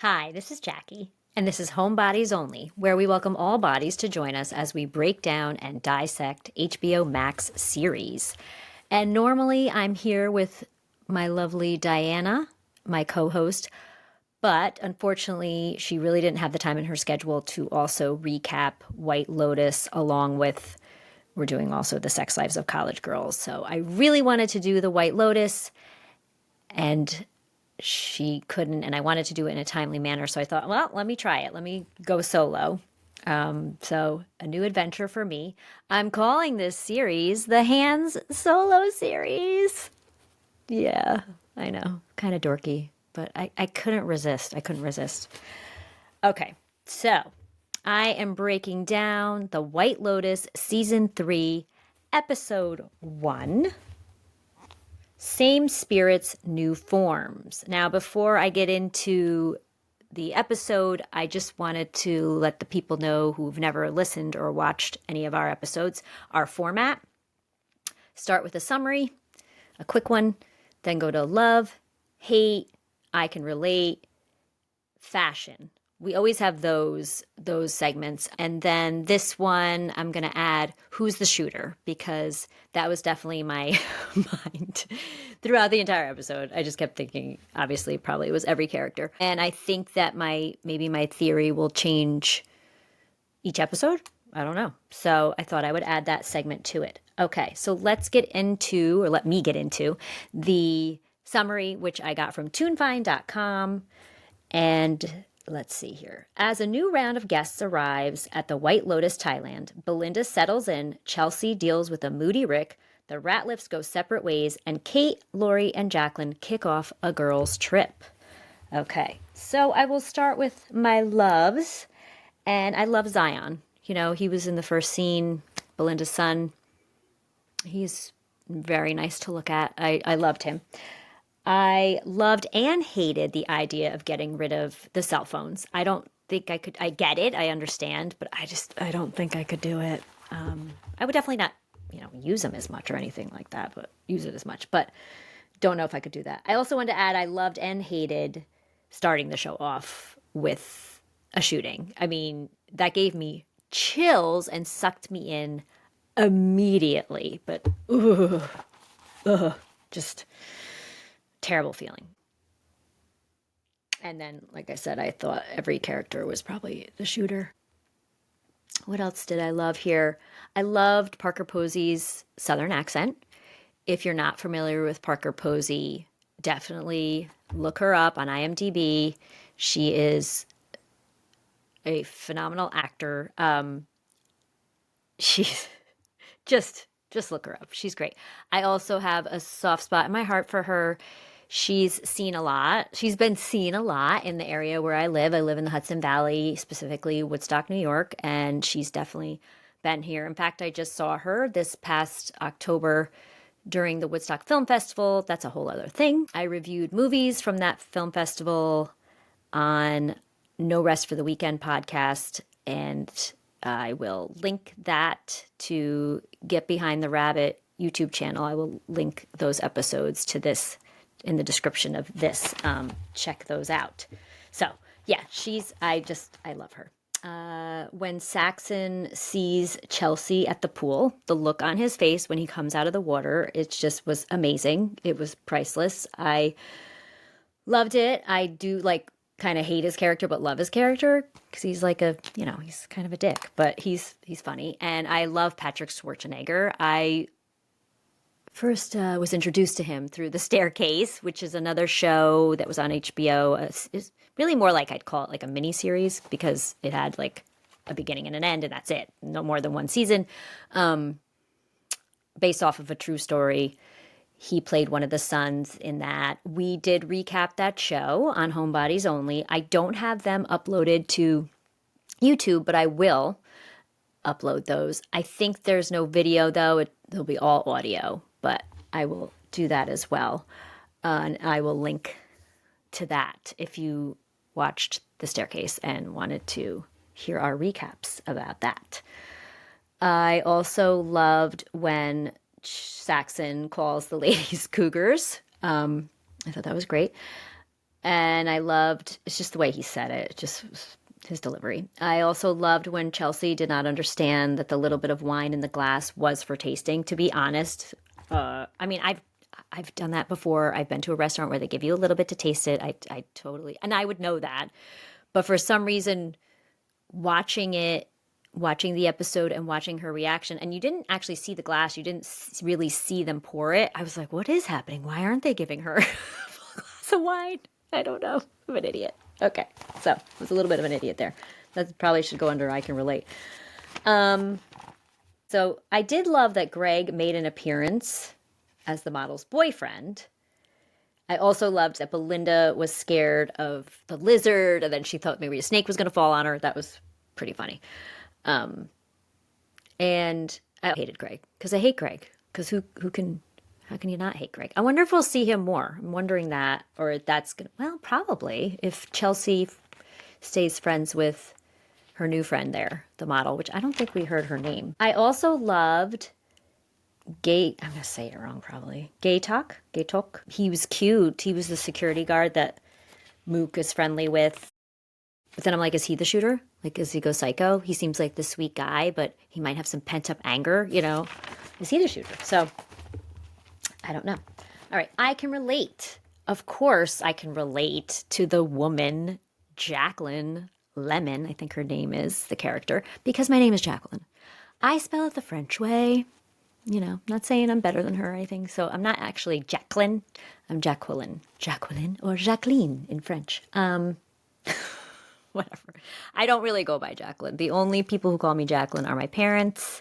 Hi, this is Jackie, and this is Home Bodies Only, where we welcome all bodies to join us as we break down and dissect HBO Max series. And normally I'm here with my lovely Diana, my co host, but unfortunately, she really didn't have the time in her schedule to also recap White Lotus along with. We're doing also the sex lives of college girls. So I really wanted to do the White Lotus, and she couldn't, and I wanted to do it in a timely manner. So I thought, well, let me try it. Let me go solo. So a new adventure for me. I'm calling this series the Hands Solo Series. Yeah, I know. Kind of dorky, but I couldn't resist. I couldn't resist. Okay, so I am breaking down the White Lotus Season 3, Episode 1. Same spirits, new forms. Now, before I get into the episode, I just wanted to let the people know who've never listened or watched any of our episodes our format. Start with a summary, a quick one, then go to love, hate, I can relate, fashion. We always have those segments. And then this one, I'm going to add who's the shooter, because that was definitely my mind throughout the entire episode. I just kept thinking, obviously, probably it was every character. And I think that maybe my theory will change each episode. I don't know. So I thought I would add that segment to it. Okay, so let me get into the summary, which I got from toonfind.com. And let's see here. As a new round of guests arrives at the White Lotus, Thailand, Belinda settles in, Chelsea deals with a moody Rick, the Ratliffs go separate ways, and Kate, Lori, and Jacqueline kick off a girls' trip. Okay, so I will start with my loves, and I love Zion. You know, he was in the first scene, Belinda's son. He's very nice to look at. I loved him. I loved and hated the idea of getting rid of the cell phones. I don't think I could. I get it. I understand, but I don't think I could do it. I would definitely not, use them as much or anything like that, but use it as much. But don't know if I could do that. I also wanted to add I loved and hated starting the show off with a shooting. I mean, that gave me chills and sucked me in immediately. But just terrible feeling. And then, like I said, I thought every character was probably the shooter. What else did I love here? I loved Parker Posey's Southern accent. If you're not familiar with Parker Posey, definitely look her up on IMDb. She is a phenomenal actor. She's just look her up. She's great. I also have a soft spot in my heart for her. She's seen a lot. She's been seen a lot in the area where I live. I live in the Hudson Valley, specifically Woodstock, New York, and she's definitely been here. In fact, I just saw her this past October during the Woodstock Film Festival. That's a whole other thing. I reviewed movies from that film festival on No Rest for the Weekend podcast, and I will link that to Get Behind the Rabbit YouTube channel. I will link those episodes to this in the description of this. Check those out. So yeah, I love her. When Saxon sees Chelsea at the pool, the look on his face when he comes out of the water, it just was amazing. It was priceless. I loved it. I do kind of hate his character, but love his character because he's he's kind of a dick, but he's funny. And I love Patrick Schwarzenegger. I first was introduced to him through The Staircase, which is another show that was on HBO. It's really more like I'd call it like a mini series because it had like a beginning and an end, and that's it. No more than one season. Based off of a true story. He played one of the sons in that. We did recap that show on Homebodies Only. I don't have them uploaded to YouTube, but I will upload those. I think there's no video, though. It'll be all audio, but I will do that as well. And I will link to that if you watched The Staircase and wanted to hear our recaps about that. I also loved when Saxon calls the ladies cougars. I thought that was great. And I loved, it's just the way he said it, just his delivery. I also loved when Chelsea did not understand that the little bit of wine in the glass was for tasting. To be honest, I mean, I've done that before. I've been to a restaurant where they give you a little bit to taste it. I totally, and I would know that. But for some reason, watching it, watching the episode and watching her reaction, and you didn't actually see the glass, you didn't really see them pour it. I was like, what is happening? Why aren't they giving her a full glass of wine? I don't know. I'm an idiot. Okay, so I was a little bit of an idiot there. That probably should go under I can relate. So I did love that Greg made an appearance as the model's boyfriend. I also loved that Belinda was scared of the lizard, and then she thought maybe a snake was going to fall on her. That was pretty funny. And I hated Greg, because I hate Greg. Because how can you not hate Greg? I wonder if we'll see him more. I'm wondering that, or that's going to, well, probably, if Chelsea stays friends with her new friend there, the model, which I don't think we heard her name. I also loved I'm going to say it wrong probably. Gaytok. He was cute. He was the security guard that Mook is friendly with. But then I'm like, is he the shooter? Like, does he go psycho? He seems like the sweet guy, but he might have some pent-up anger, you know? Is he the shooter? So, I don't know. All right, I can relate. Of course I can relate to the woman, Jacqueline Lemon, I think her name is, the character, because my name is Jacqueline. I spell it the French way. You know, not saying I'm better than her or anything. So I'm not actually Jacqueline. I'm Jacqueline. Jacqueline or Jacqueline in French. Whatever. I don't really go by Jacqueline. The only people who call me Jacqueline are my parents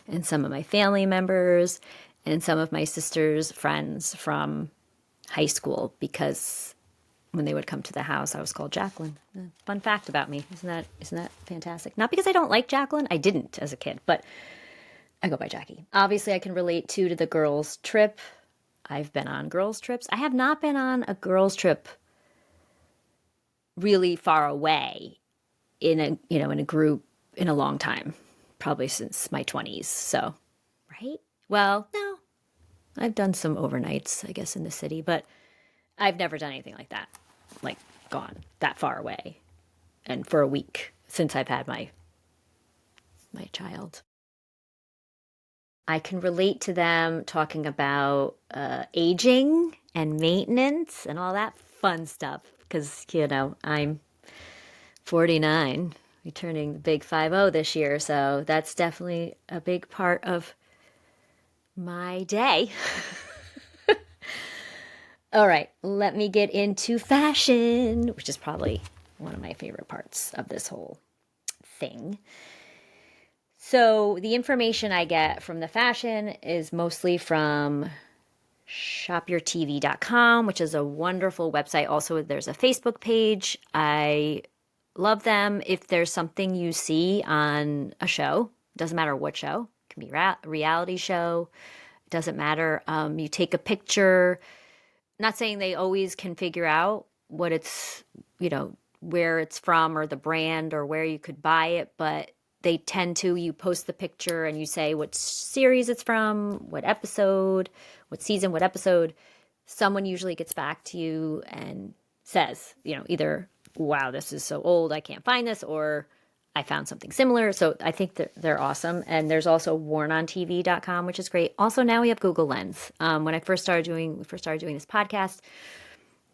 and some of my family members and some of my sister's friends from high school, because when they would come to the house, I was called Jacqueline. Fun fact about me. Isn't that fantastic? Not because I don't like Jacqueline. I didn't as a kid, but I go by Jackie. Obviously, I can relate to the girls' trip. I've been on girls' trips. I have not been on a girls' trip really far away in a group in a long time, probably since my 20s. So, right? Well, no. I've done some overnights, I guess, in the city, but I've never done anything like that, like gone that far away and for a week since I've had my child. I can relate to them talking about aging and maintenance and all that fun stuff, because, I'm 49, returning the big 50 this year, so that's definitely a big part of my day. All right, let me get into fashion, which is probably one of my favorite parts of this whole thing. So the information I get from the fashion is mostly from shopyourtv.com, which is a wonderful website. Also, there's a Facebook page. I love them. If there's something you see on a show, doesn't matter what show, it can be a reality show, it doesn't matter. You take a picture. Not saying they always can figure out what it's, where it's from or the brand or where you could buy it, but they tend to, you post the picture and you say what series it's from, what episode, what season, what episode. Someone usually gets back to you and says, either, wow, this is so old, I can't find this, or I found something similar. So I think that they're awesome. And there's also wornontv.com, which is great. Also, now we have Google Lens. When we first started doing this podcast,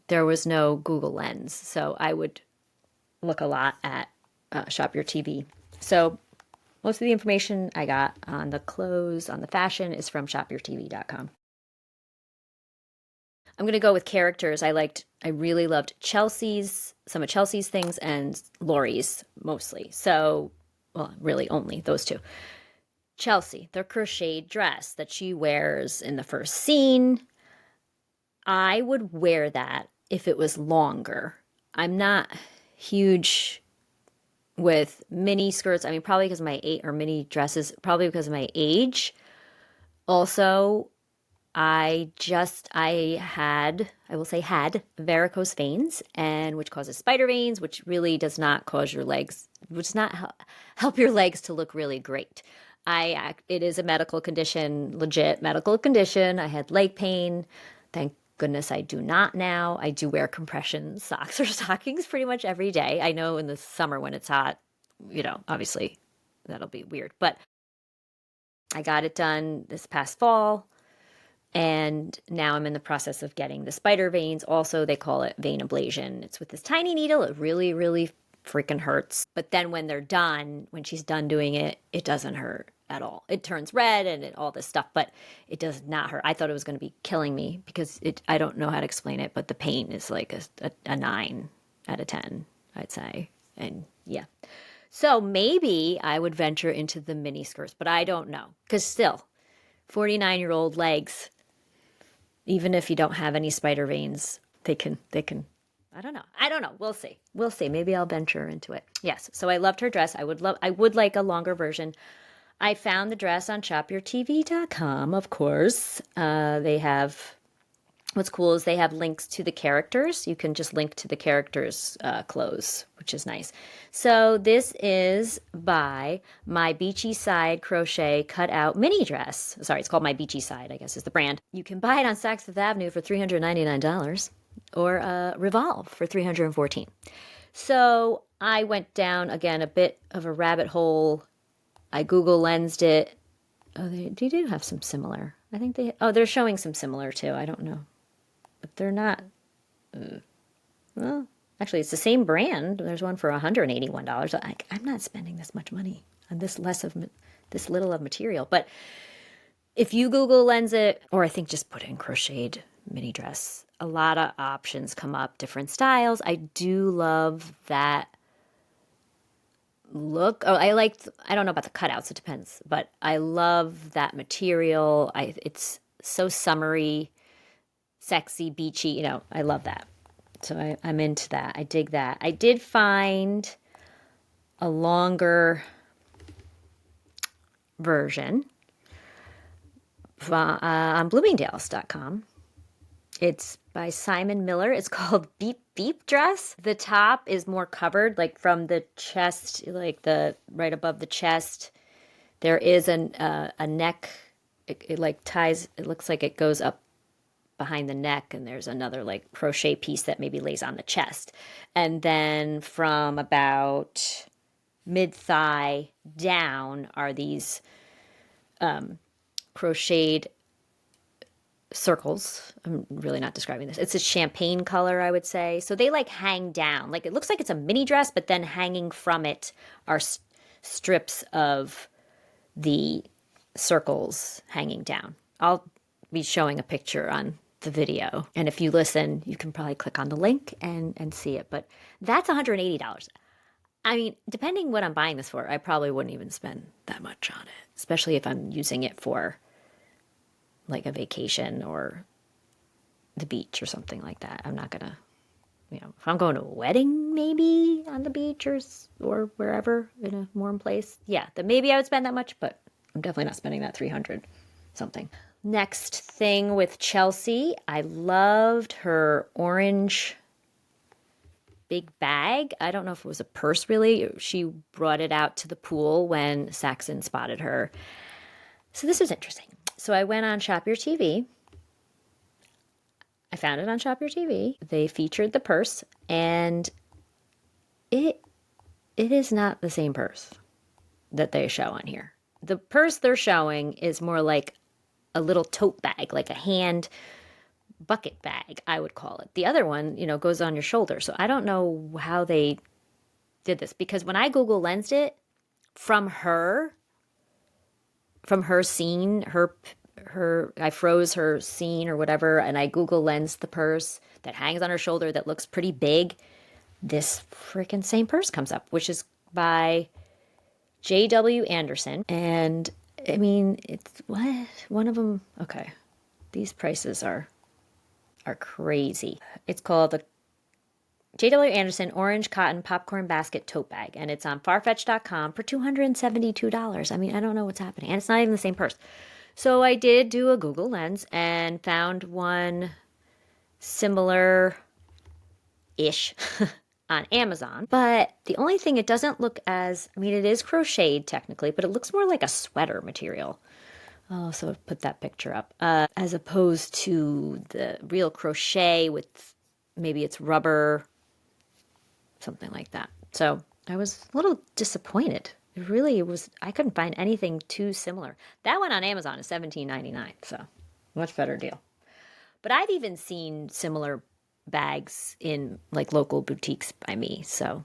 there was no Google Lens. So I would look a lot at Shop Your TV. So most of the information I got on the clothes, on the fashion, is from shopyourtv.com. I'm going to go with characters. I really loved some of Chelsea's things, and Laurie's mostly. So, well, really only those two. Chelsea, the crocheted dress that she wears in the first scene. I would wear that if it was longer. I'm not huge with mini skirts. I mean, probably because of my age, or mini dresses, probably because of my age. Also, I had varicose veins, and which causes spider veins, which really does not cause your legs, which does not help your legs to look really great. It is a medical condition, legit medical condition. I had leg pain. Thank goodness I do not now. I do wear compression socks or stockings pretty much every day. I know in the summer when it's hot, obviously that'll be weird. But I got it done this past fall. And now I'm in the process of getting the spider veins. Also, they call it vein ablation. It's with this tiny needle. It really, really freaking hurts. But then when they're done, when she's done doing it, it doesn't hurt at all. It turns red and all this stuff, but it does not hurt. I thought it was going to be killing me because I don't know how to explain it, but the pain is like a 9 out of 10, I'd say. And yeah. So maybe I would venture into the mini skirts, but I don't know. Because still, 49-year-old legs, even if you don't have any spider veins, they can, I don't know. We'll see. Maybe I'll venture into it. Yes. So I loved her dress. I would like a longer version. I found the dress on shopyourtv.com, of course. What's cool is they have links to the characters. You can just link to the characters' clothes, which is nice. So this is by My Beachy Side Crochet Cutout Mini Dress. Sorry, it's called My Beachy Side, I guess is the brand. You can buy it on Saks Fifth Avenue for $399 or Revolve for $314. So I went down, again, a bit of a rabbit hole. I Google lensed it. Oh, they do have some similar. I think they're showing some similar too. I don't know. But they're not, well, actually, it's the same brand. There's one for $181. I'm not spending this much money on this little of material. But if you Google lens it, or I think just put in crocheted mini dress, a lot of options come up, different styles. I do love that look. Oh, I don't know about the cutouts. It depends. But I love that material. It's so summery, sexy, beachy, I love that. So I'm into that. I dig that. I did find a longer version on Bloomingdale's.com. It's by Simon Miller. It's called Beep Beep Dress. The top is more covered, like from the chest, like the right above the chest. There is a neck. It like ties. It looks like it goes up behind the neck, and there's another like crochet piece that maybe lays on the chest. And then from about mid-thigh down are these crocheted circles. I'm really not describing this. It's a champagne color, I would say. So they like hang down. Like it looks like it's a mini dress, but then hanging from it are strips of the circles hanging down. I'll be showing a picture on the video. And if you listen, you can probably click on the link and see it. But that's $180. I mean, depending what I'm buying this for, I probably wouldn't even spend that much on it, especially if I'm using it for like a vacation or the beach or something like that. I'm not going to, if I'm going to a wedding maybe on the beach or wherever in a warm place, yeah, then maybe I would spend that much, but I'm definitely not spending that 300 something. Next thing with Chelsea, I loved her orange big bag. I don't know if it was a purse really. She brought it out to the pool when Saxon spotted her. So this was interesting. So I went on Shop Your TV. I found it on Shop Your TV. They featured the purse, and it is not the same purse that they show on here. The purse they're showing is more like a little tote bag, like a hand bucket bag, I would call it. The other one, goes on your shoulder. So I don't know how they did this, because when I Google lensed it from her scene, I froze her scene or whatever, and I Google lensed the purse that hangs on her shoulder that looks pretty big. This freaking same purse comes up, which is by J.W. Anderson. And I mean, it's what? One of them, okay. These prices are crazy. It's called the J.W. Anderson Orange Cotton Popcorn Basket Tote Bag, and it's on Farfetch.com for $272. I mean, I don't know what's happening. And it's not even the same purse. So I did do a Google lens and found one similar-ish on Amazon. But the only thing, it doesn't look as, I mean, it is crocheted technically, but it looks more like a sweater material. I'll also put that picture up. As opposed to the real crochet with maybe it's rubber, something like that. So I was a little disappointed. It really was. I couldn't find anything too similar. That one on Amazon is $17.99, so much better deal. But I've even seen similar bags in like local boutiques by me. So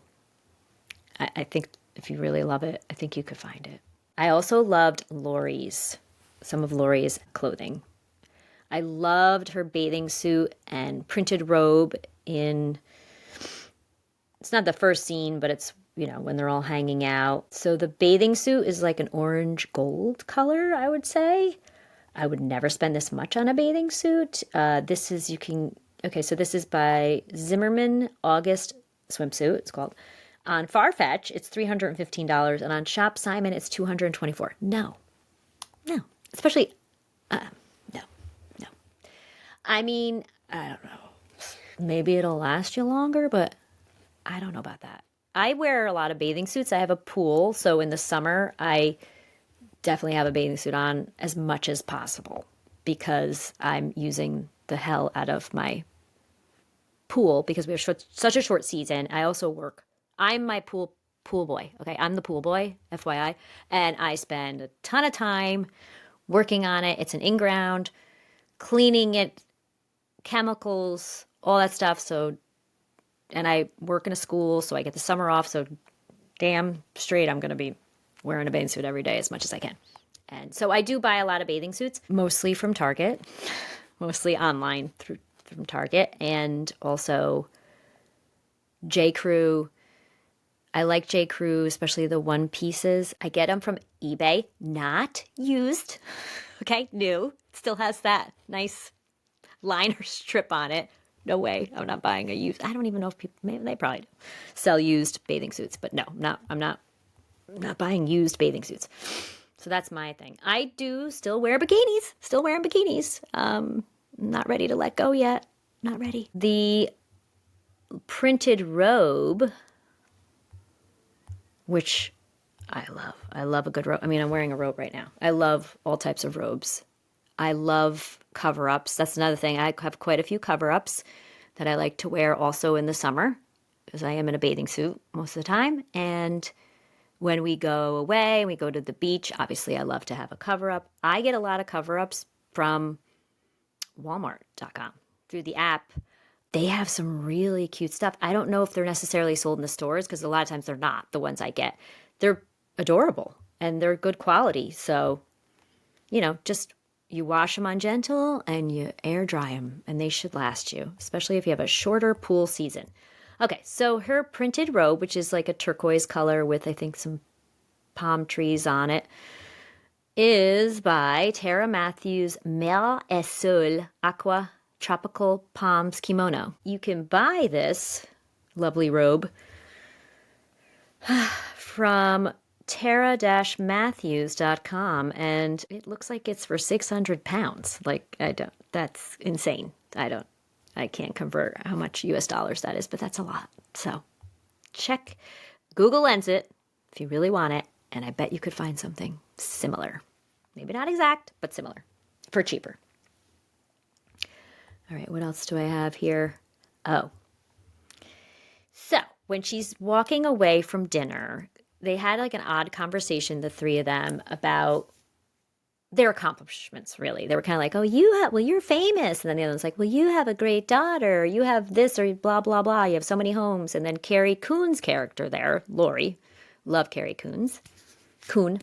I think if you really love it, I think you could find it. I also loved Lori's, some of Lori's clothing. I loved her bathing suit and printed robe in, it's not the first scene, but it's, when they're all hanging out. So the bathing suit is like an orange gold color, I would say. I would never spend this much on a bathing suit. This is by Zimmerman August swimsuit, it's called. On Farfetch, it's $315, and on Shop Simon, it's $224. No. Especially, no. I mean, I don't know. Maybe it'll last you longer, but I don't know about that. I wear a lot of bathing suits. I have a pool, so in the summer, I definitely have a bathing suit on as much as possible because I'm using the hell out of my pool because we have such a short season. I also work. I'm my pool boy. Okay, I'm the pool boy, FYI, and I spend a ton of time working on it. It's an in-ground, cleaning it, chemicals, all that stuff. So, and I work in a school, so I get the summer off. So, damn straight, I'm going to be wearing a bathing suit every day as much as I can. And so I do buy a lot of bathing suits, mostly from Target, mostly online from Target, and also J. Crew. I like J. Crew, especially the one pieces. I get them from eBay, not used. Okay, new. Still has that nice liner strip on it. No way. I'm not buying a used. I don't even know if people, maybe they probably do sell used bathing suits, but no, I'm not buying used bathing suits. So that's my thing. I do still wear bikinis. Still wearing bikinis. Not ready to let go yet. Not ready. The printed robe, which I love. I love a good robe. I mean, I'm wearing a robe right now. I love all types of robes. I love cover-ups. That's another thing. I have quite a few cover-ups that I like to wear also in the summer because I am in a bathing suit most of the time. And when we go away, we go to the beach, obviously I love to have a cover-up. I get a lot of cover-ups from Walmart.com through the app. They have some really cute stuff. I don't know if they're necessarily sold in the stores because a lot of times they're not, the ones I get. They're adorable and they're good quality. So, just you wash them on gentle and you air dry them and they should last you, especially if you have a shorter pool season. Okay, so her printed robe, which is like a turquoise color with, I think, some palm trees on it, is by Tara Matthews, Mer et Sol Aqua Tropical Palms Kimono. You can buy this lovely robe from tara-matthews.com, and it looks like it's for 600 pounds. That's insane. I can't convert how much US dollars that is, but that's a lot. So check, Google Lens it if you really want it, and I bet you could find something similar. Maybe not exact, but similar for cheaper. All right, what else do I have here? Oh. So when she's walking away from dinner, they had like an odd conversation, the three of them, about their accomplishments, really. They were kind of like, you're famous. And then the other one's like, well, you have a great daughter. You have this or blah, blah, blah. You have so many homes. And then Carrie Coon's character there, Lori, love Carrie Coon, from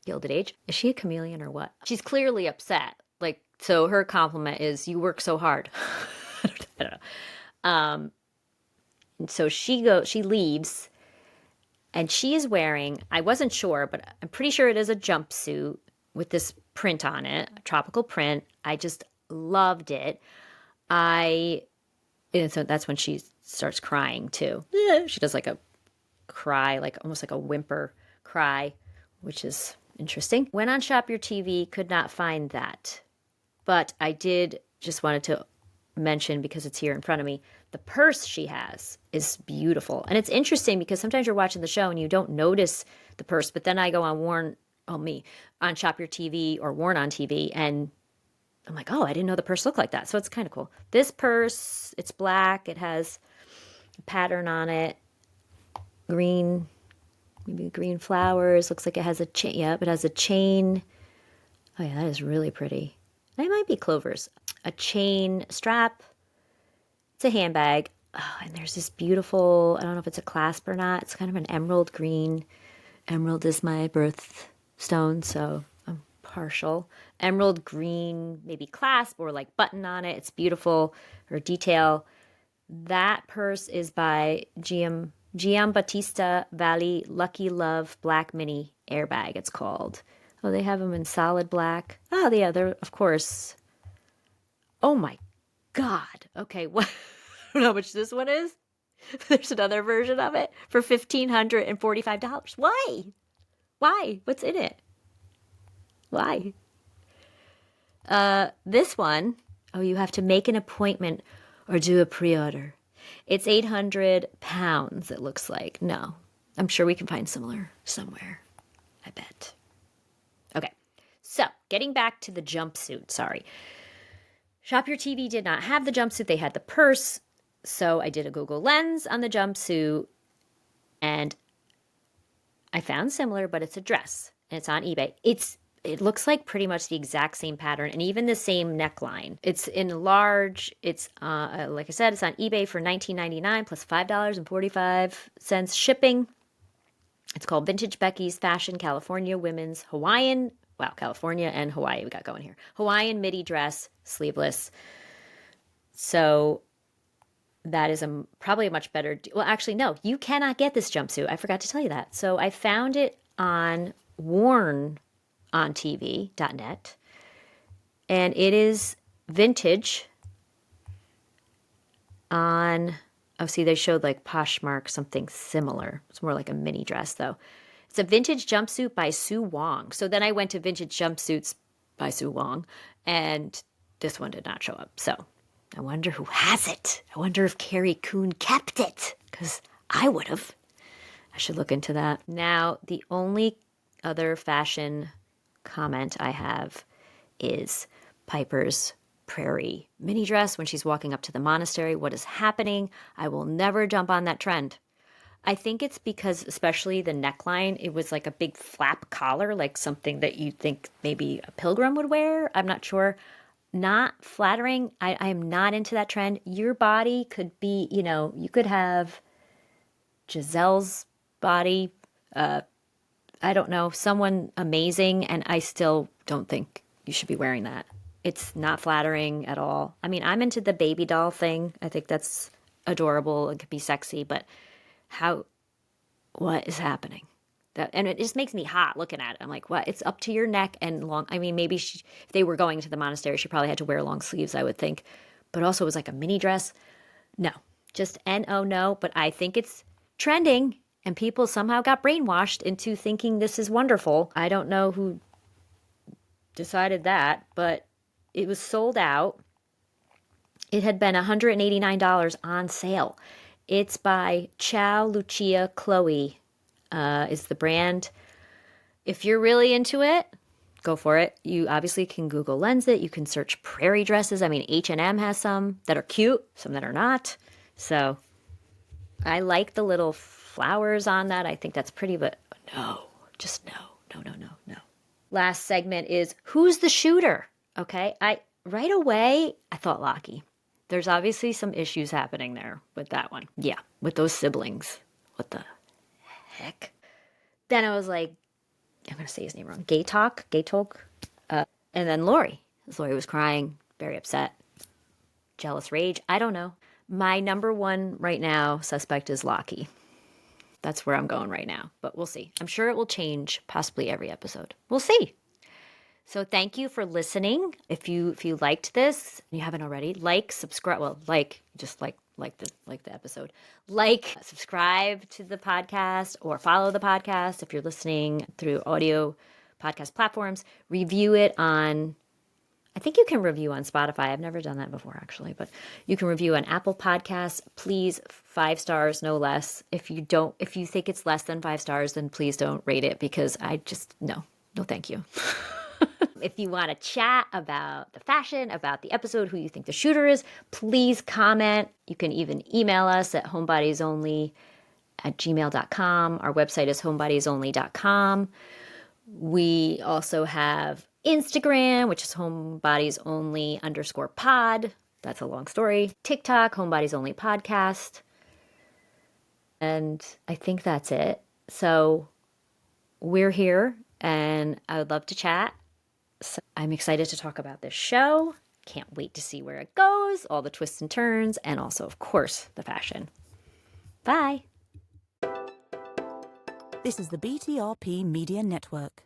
Gilded Age. Is she a chameleon or what? She's clearly upset. So her compliment is, you work so hard. I don't know. And so she leaves, and she is wearing, I wasn't sure, but I'm pretty sure it is a jumpsuit with this print on it, a tropical print. I just loved it. And so that's when she starts crying too. She does like a cry, like almost like a whimper cry, which is interesting. Went on Shop Your TV, could not find that. But I did just wanted to mention, because it's here in front of me, the purse she has is beautiful. And it's interesting because sometimes you're watching the show and you don't notice the purse, but then I go on me, on Shop Your TV or Worn on TV. And I'm like, oh, I didn't know the purse looked like that. So it's kind of cool. This purse, it's black. It has a pattern on it. Green, maybe green flowers. Looks like it has a chain. Yep, it has a chain. Oh, yeah, that is really pretty. They might be clovers. A chain strap. It's a handbag. Oh, and there's this beautiful, I don't know if it's a clasp or not. It's kind of an emerald green. Emerald is my birthstone, so I'm partial. Emerald green, maybe clasp or like button on it. It's beautiful. Or detail. That purse is by Giambattista Valli Lucky Love Black Mini Airbag, it's called. Oh, they have them in solid black. Oh, yeah, they're, of course. Oh, my God. Okay, what? I don't know how much this one is. There's another version of it for $1,545. Why? Why? What's in it? Why? This one, oh, you have to make an appointment or do a pre-order. It's 800 pounds, it looks like. No, I'm sure we can find similar somewhere. I bet. Okay, so getting back to the jumpsuit, sorry. Shop Your TV did not have the jumpsuit. They had the purse. So I did a Google Lens on the jumpsuit, and I found similar, but it's a dress, and it's on eBay. It looks like pretty much the exact same pattern and even the same neckline. It's in large. It's, like I said, it's on eBay for $19.99 plus $5.45 shipping. It's called Vintage Becky's Fashion California Women's Hawaiian. Wow, California and Hawaii we got going here. Hawaiian midi dress, sleeveless. So that is probably a much better. Well, actually, no, you cannot get this jumpsuit. I forgot to tell you that. So I found it on wornontv.net, and it is vintage on, oh, see, they showed like Poshmark, something similar. It's more like a mini dress, though. It's a vintage jumpsuit by Sue Wong. So then I went to Vintage Jumpsuits by Sue Wong, and this one did not show up. So I wonder who has it. I wonder if Carrie Coon kept it, because I would have. I should look into that. Now, the only other fashion comment I have is Piper's prairie mini dress when she's walking up to the monastery. What is happening? I will never jump on that trend. I think it's because, especially the neckline, it was like a big flap collar, like something that you'd think maybe a pilgrim would wear. I'm not sure. Not flattering. I'm not into that trend. Your body could be, you could have Giselle's body, I don't know, someone amazing, and I still don't think you should be wearing that. It's not flattering at all. I mean, I'm into the baby doll thing. I think that's adorable. It could be sexy, but what is happening? And it just makes me hot looking at it. I'm like, what? It's up to your neck and long. I mean, maybe if they were going to the monastery, she probably had to wear long sleeves, I would think. But also it was like a mini dress. No, just no. But I think it's trending, and people somehow got brainwashed into thinking this is wonderful. I don't know who decided that, but it was sold out. It had been $189 on sale. It's by Chow Lucia Chloe. Is the brand. If you're really into it, go for it. You obviously can Google Lens it. You can search prairie dresses. I mean, H&M has some that are cute, some that are not. So I like the little flowers on that. I think that's pretty, but no, just no. Last segment is who's the shooter? Okay. Right away, I thought Lockie. There's obviously some issues happening there with that one. Yeah, with those siblings. What the heck? Then I was like, I'm going to say his name wrong. Gaytok. And then Lori. Lori was crying, very upset. Jealous rage. I don't know. My number one right now suspect is Lockie. That's where I'm going right now, but we'll see. I'm sure it will change possibly every episode. We'll see. So thank you for listening. If you liked this, and you haven't already, subscribe. Well, just like the episode. Subscribe to the podcast or follow the podcast if you're listening through audio podcast platforms. Review it on, I think you can review on Spotify. I've never done that before, actually, but you can review on Apple Podcasts. Please, 5 stars, no less. If you think it's less than 5 stars, then please don't rate it, because no. No, thank you. If you want to chat about the fashion, about the episode, who you think the shooter is, please comment. You can even email us at homebodiesonly@gmail.com. Our website is homebodiesonly.com. We also have Instagram, which is homebodiesonly_pod. That's a long story. TikTok, Homebodies Only Podcast. And I think that's it. So we're here and I would love to chat. So I'm excited to talk about this show. Can't wait to see where it goes, all the twists and turns, and also, of course, the fashion. Bye. This is the BTRP Media Network.